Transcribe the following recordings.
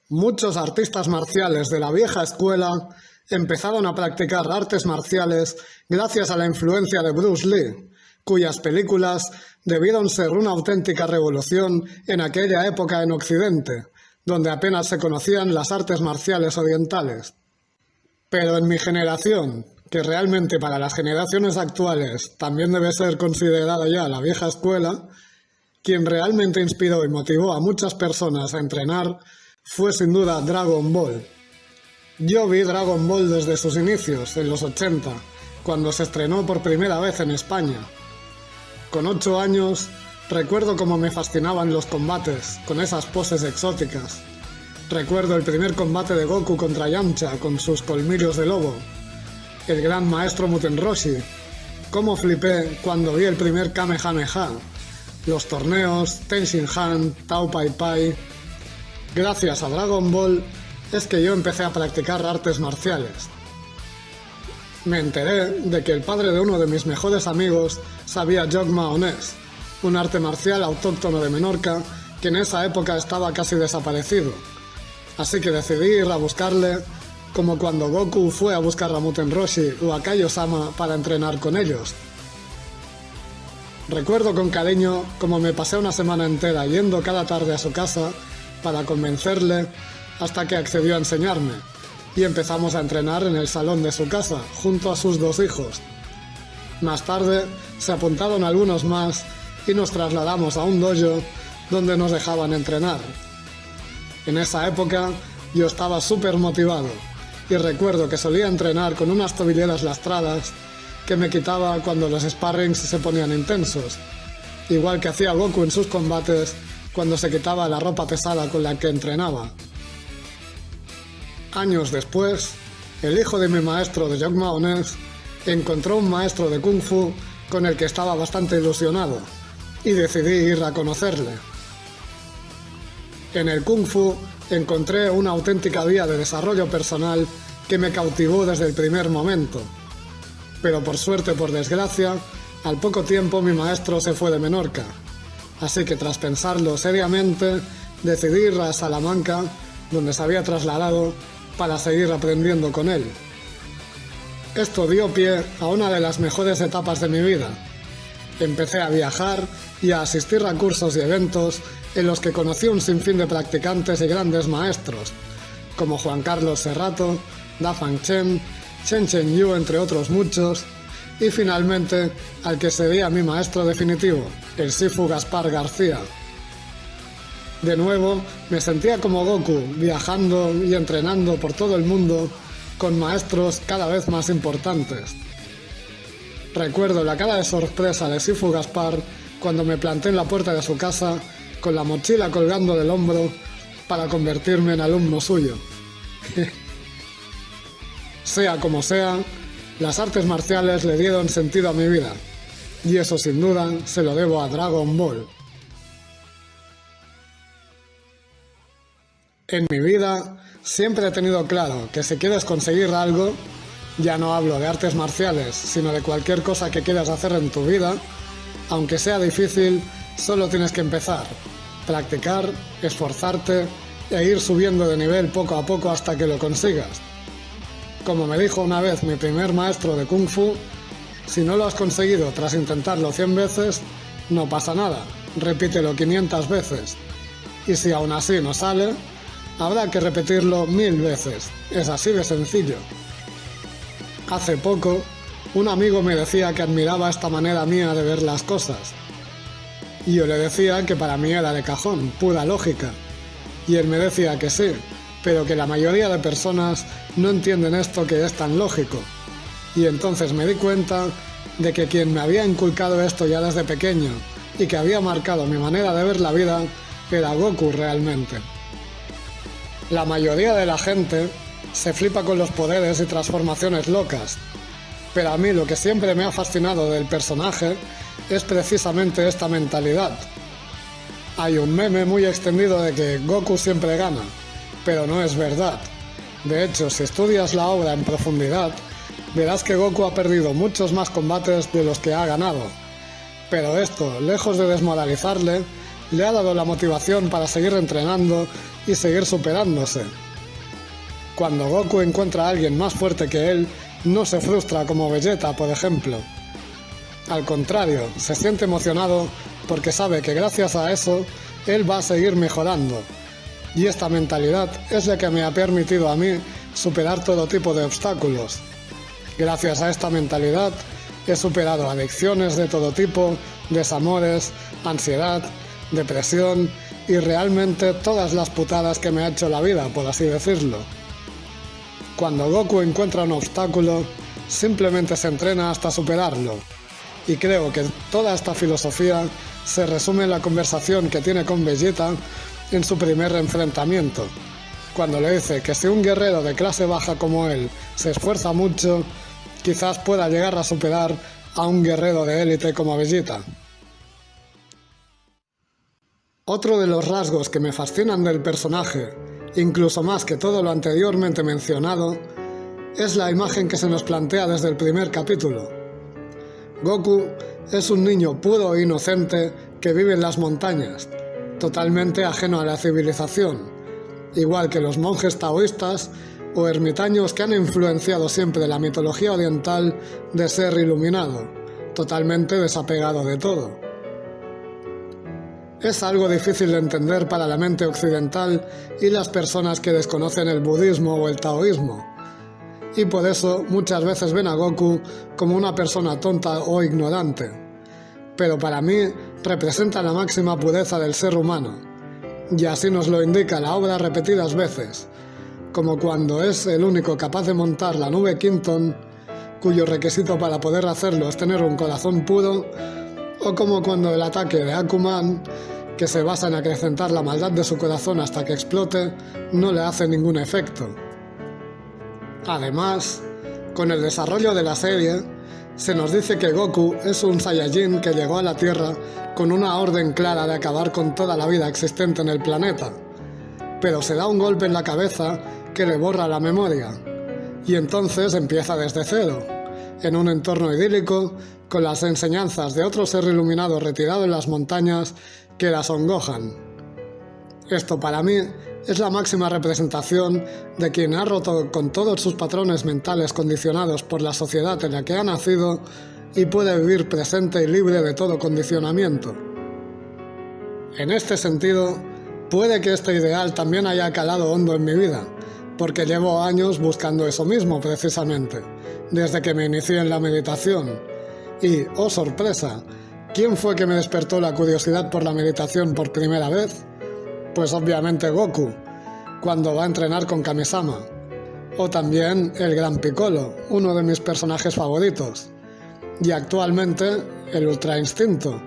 Muchos artistas marciales de la vieja escuela empezaron a practicar artes marciales gracias a la influencia de Bruce Lee, cuyas películas debieron ser una auténtica revolución en aquella época en Occidente, donde apenas se conocían las artes marciales orientales. Pero en mi generación, que realmente para las generaciones actuales también debe ser considerada ya la vieja escuela, quien realmente inspiró y motivó a muchas personas a entrenar fue sin duda Dragon Ball. Yo vi Dragon Ball desde sus inicios, en los 80, cuando se estrenó por primera vez en España. Con 8 años, recuerdo cómo me fascinaban los combates, con esas poses exóticas. Recuerdo el primer combate de Goku contra Yamcha con sus colmillos de lobo. El gran maestro Muten Roshi. Cómo flipé cuando vi el primer Kamehameha. Los torneos, Ten Shin Han, Tao Pai Pai. Gracias a Dragon Ball es que yo empecé a practicar artes marciales. Me enteré de que el padre de uno de mis mejores amigos sabía Jogmaonés, un arte marcial autóctono de Menorca que en esa época estaba casi desaparecido. Así que decidí ir a buscarle, como cuando Goku fue a buscar a Muten Roshi o a Kaio-sama para entrenar con ellos. Recuerdo con cariño cómo me pasé una semana entera yendo cada tarde a su casa para convencerle hasta que accedió a enseñarme, y empezamos a entrenar en el salón de su casa, junto a sus 2 hijos. Más tarde se apuntaron algunos más y nos trasladamos a un dojo donde nos dejaban entrenar. En esa época yo estaba súper motivado y recuerdo que solía entrenar con unas tobilleras lastradas que me quitaba cuando los sparrings se ponían intensos, igual que hacía Goku en sus combates cuando se quitaba la ropa pesada con la que entrenaba. Años después, el hijo de mi maestro de Jogmaonés encontró un maestro de Kung Fu con el que estaba bastante ilusionado y decidí ir a conocerle. En el Kung Fu encontré una auténtica vía de desarrollo personal que me cautivó desde el primer momento. Pero por suerte o por desgracia, al poco tiempo mi maestro se fue de Menorca. Así que tras pensarlo seriamente, decidí ir a Salamanca, donde se había trasladado, para seguir aprendiendo con él. Esto dio pie a una de las mejores etapas de mi vida. Empecé a viajar y a asistir a cursos y eventos en los que conocí un sinfín de practicantes y grandes maestros, como Juan Carlos Serrato, Da Fang Chen, Chen Chen Yu, entre otros muchos, y finalmente al que sería mi maestro definitivo, el Sifu Gaspar García. De nuevo, me sentía como Goku, viajando y entrenando por todo el mundo con maestros cada vez más importantes. Recuerdo la cara de sorpresa de Sifu Gaspar cuando me planté en la puerta de su casa con la mochila colgando del hombro para convertirme en alumno suyo. Sea como sea, las artes marciales le dieron sentido a mi vida, y eso sin duda se lo debo a Dragon Ball. En mi vida siempre he tenido claro que si quieres conseguir algo, ya no hablo de artes marciales, sino de cualquier cosa que quieras hacer en tu vida, aunque sea difícil, solo tienes que empezar, practicar, esforzarte e ir subiendo de nivel poco a poco hasta que lo consigas. Como me dijo una vez mi primer maestro de Kung Fu, si no lo has conseguido tras intentarlo 100 veces, no pasa nada, repítelo 500 veces. Y si aún así no sale, habrá que repetirlo 1000 veces, es así de sencillo. Hace poco, un amigo me decía que admiraba esta manera mía de ver las cosas. Y yo le decía que para mí era de cajón, pura lógica. Y él me decía que sí, pero que la mayoría de personas no entienden esto que es tan lógico. Y entonces me di cuenta de que quien me había inculcado esto ya desde pequeño y que había marcado mi manera de ver la vida era Goku realmente. La mayoría de la gente se flipa con los poderes y transformaciones locas, pero a mí lo que siempre me ha fascinado del personaje es precisamente esta mentalidad. Hay un meme muy extendido de que Goku siempre gana, pero no es verdad. De hecho, si estudias la obra en profundidad, verás que Goku ha perdido muchos más combates de los que ha ganado. Pero esto, lejos de desmoralizarle, le ha dado la motivación para seguir entrenando y seguir superándose. Cuando Goku encuentra a alguien más fuerte que él, no se frustra como Vegeta, por ejemplo. Al contrario, se siente emocionado porque sabe que gracias a eso, él va a seguir mejorando. Y esta mentalidad es la que me ha permitido a mí superar todo tipo de obstáculos. Gracias a esta mentalidad, he superado adicciones de todo tipo, desamores, ansiedad, depresión y realmente todas las putadas que me ha hecho la vida, por así decirlo. Cuando Goku encuentra un obstáculo, simplemente se entrena hasta superarlo. Y creo que toda esta filosofía se resume en la conversación que tiene con Vegeta en su primer enfrentamiento, cuando le dice que si un guerrero de clase baja como él se esfuerza mucho, quizás pueda llegar a superar a un guerrero de élite como Vegeta. Otro de los rasgos que me fascinan del personaje, incluso más que todo lo anteriormente mencionado, es la imagen que se nos plantea desde el primer capítulo. Goku es un niño puro e inocente que vive en las montañas, totalmente ajeno a la civilización, igual que los monjes taoístas o ermitaños que han influenciado siempre la mitología oriental de ser iluminado, totalmente desapegado de todo. Es algo difícil de entender para la mente occidental y las personas que desconocen el budismo o el taoísmo, y por eso muchas veces ven a Goku como una persona tonta o ignorante, pero para mí representa la máxima pureza del ser humano, y así nos lo indica la obra repetidas veces, como cuando es el único capaz de montar la nube Quinton, cuyo requisito para poder hacerlo es tener un corazón puro, o como cuando el ataque de Akuman, que se basa en acrecentar la maldad de su corazón hasta que explote, no le hace ningún efecto. Además, con el desarrollo de la serie, se nos dice que Goku es un Saiyajin que llegó a la Tierra con una orden clara de acabar con toda la vida existente en el planeta, pero se da un golpe en la cabeza que le borra la memoria, y entonces empieza desde cero, en un entorno idílico, con las enseñanzas de otro ser iluminado retirado en las montañas que era Son Gohan. Esto para mí es la máxima representación de quien ha roto con todos sus patrones mentales condicionados por la sociedad en la que ha nacido y puede vivir presente y libre de todo condicionamiento. En este sentido, puede que este ideal también haya calado hondo en mi vida, porque llevo años buscando eso mismo precisamente, desde que me inicié en la meditación. Y, oh sorpresa, ¿quién fue que me despertó la curiosidad por la meditación por primera vez? Pues obviamente Goku, cuando va a entrenar con Kami-sama. O también el Gran Piccolo, uno de mis personajes favoritos. Y actualmente el Ultra Instinto,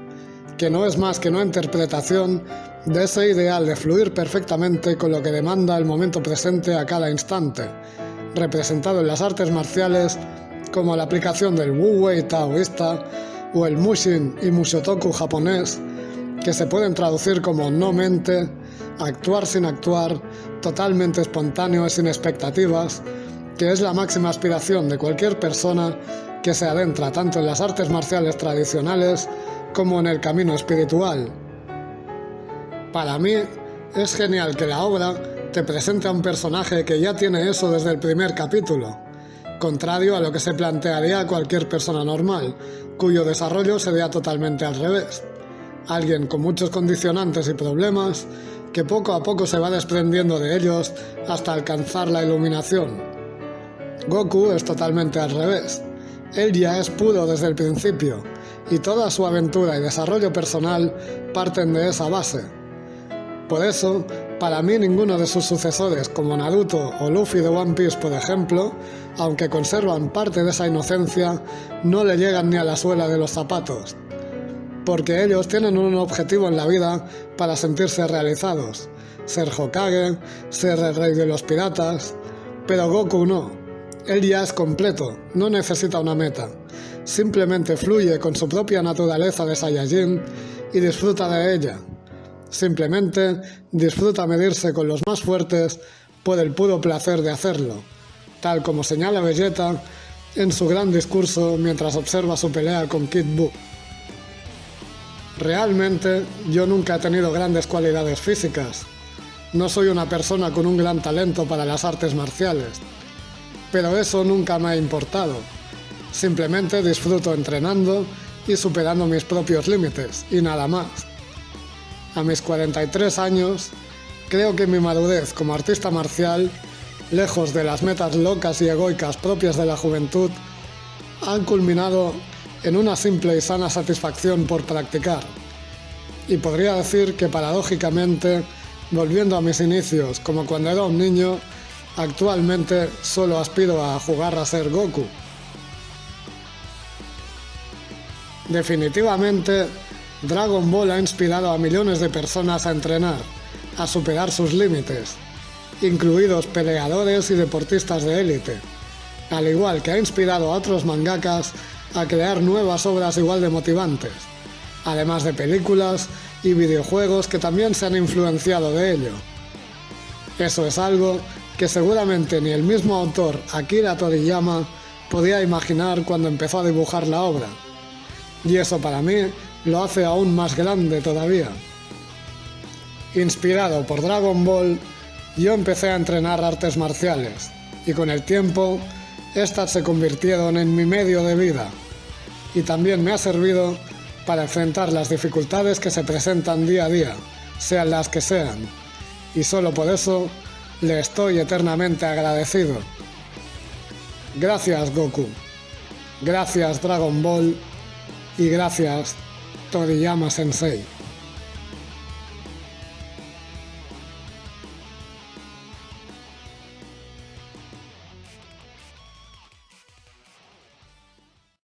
que no es más que una interpretación de ese ideal de fluir perfectamente con lo que demanda el momento presente a cada instante, representado en las artes marciales como la aplicación del Wu Wei taoísta o el Mushin y Mushotoku japonés, que se pueden traducir como no mente, actuar sin actuar, totalmente espontáneo y sin expectativas, que es la máxima aspiración de cualquier persona que se adentra tanto en las artes marciales tradicionales como en el camino espiritual. Para mí, es genial que la obra te presente a un personaje que ya tiene eso desde el primer capítulo, contrario a lo que se plantearía a cualquier persona normal, cuyo desarrollo sería totalmente al revés. Alguien con muchos condicionantes y problemas, que poco a poco se va desprendiendo de ellos hasta alcanzar la iluminación. Goku es totalmente al revés. Él ya es puro desde el principio, y toda su aventura y desarrollo personal parten de esa base. Por eso, para mí ninguno de sus sucesores, como Naruto o Luffy de One Piece por ejemplo, aunque conservan parte de esa inocencia, no le llegan ni a la suela de los zapatos. Porque ellos tienen un objetivo en la vida para sentirse realizados, ser Hokage, ser el rey de los piratas, pero Goku no. Él ya es completo, no necesita una meta, simplemente fluye con su propia naturaleza de Saiyajin y disfruta de ella. Simplemente disfruta medirse con los más fuertes por el puro placer de hacerlo, tal como señala Vegeta en su gran discurso mientras observa su pelea con Kid Buu. Realmente, yo nunca he tenido grandes cualidades físicas, no soy una persona con un gran talento para las artes marciales, pero eso nunca me ha importado. Simplemente disfruto entrenando y superando mis propios límites, y nada más. A mis 43 años, creo que mi madurez como artista marcial, lejos de las metas locas y egoicas propias de la juventud, han culminado en una simple y sana satisfacción por practicar. Y podría decir que paradójicamente, volviendo a mis inicios como cuando era un niño, actualmente solo aspiro a jugar a ser Goku. Definitivamente, Dragon Ball ha inspirado a millones de personas a entrenar, a superar sus límites, incluidos peleadores y deportistas de élite, al igual que ha inspirado a otros mangakas a crear nuevas obras igual de motivantes, además de películas y videojuegos que también se han influenciado de ello. Eso es algo que seguramente ni el mismo autor Akira Toriyama podía imaginar cuando empezó a dibujar la obra, y eso para mí lo hace aún más grande todavía. Inspirado por Dragon Ball, yo empecé a entrenar artes marciales, y con el tiempo, estas se convirtieron en mi medio de vida, y también me ha servido para enfrentar las dificultades que se presentan día a día, sean las que sean, y solo por eso le estoy eternamente agradecido. Gracias Goku, gracias Dragon Ball, y gracias Toriyama Sensei.